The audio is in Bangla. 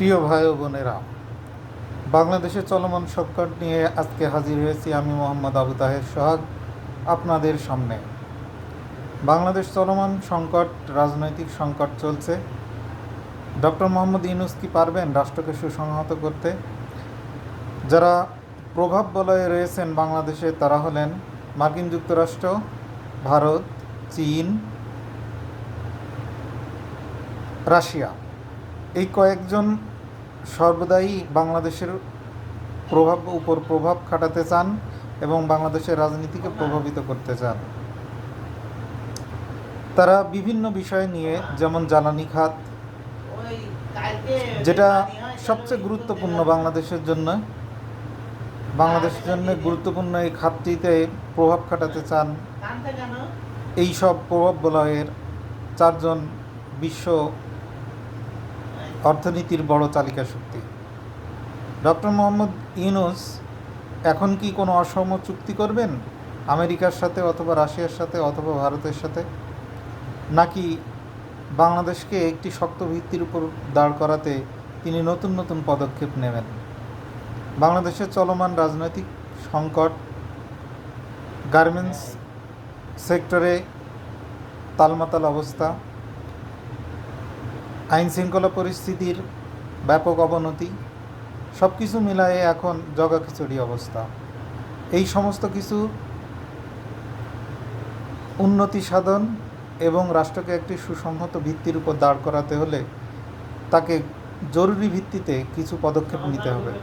প্রিয় ভাই ও বোনেরা, বাংলাদেশের চলমান সংকট নিয়ে আজকে হাজির হয়েছি আমি মোহাম্মদ আবু তাহের সোহাগ আপনাদের সামনে। বাংলাদেশ চলমান সংকট, রাজনৈতিক সংকট চলছে। ডক্টর মোহাম্মদ ইউনূস কি পারবেন রাষ্ট্রকে সুসংহত করতে? যারা প্রভাব বলয়ে রয়েছেন বাংলাদেশে তারা হলেন মার্কিন যুক্তরাষ্ট্র, ভারত, চীন, রাশিয়া। এই কয়েকজন সর্বদাই বাংলাদেশের প্রভাব খাটাতে চান এবং বাংলাদেশের রাজনীতিকে প্রভাবিত করতে চান। তারা বিভিন্ন বিষয় নিয়ে, যেমন জ্বালানি খাত, যেটা সবচেয়ে গুরুত্বপূর্ণ বাংলাদেশের জন্য গুরুত্বপূর্ণ এই খাতটিতে প্রভাব খাটাতে চান। এই সব প্রভাব বলয়ের চারজন বিশ্ব অর্থনীতির বড় চালিকা শক্তি। ডক্টর মোহাম্মদ ইউনূস এখন কি কোনো অসম চুক্তি করবেন আমেরিকার সাথে অথবা রাশিয়ার সাথে অথবা ভারতের সাথে, নাকি বাংলাদেশকে একটি শক্ত ভিত্তির উপর দাঁড় করাতে তিনি নতুন নতুন পদক্ষেপ নেবেন? বাংলাদেশের চলমান রাজনৈতিক সংকট, গার্মেন্টস সেক্টরে তালমাতাল অবস্থা, আইনশৃঙ্খলা পরিস্থিতির ব্যাপক অবনতি, সব কিছু মিলায়ে এখন জগাখিচুড়ি অবস্থা। এই সমস্ত কিছু উন্নতি সাধন এবং রাষ্ট্রকে একটি সুসংহত ভিত্তির উপর দাঁড় করাতে হলে তাকে জরুরি ভিত্তিতে কিছু পদক্ষেপ নিতে হবে।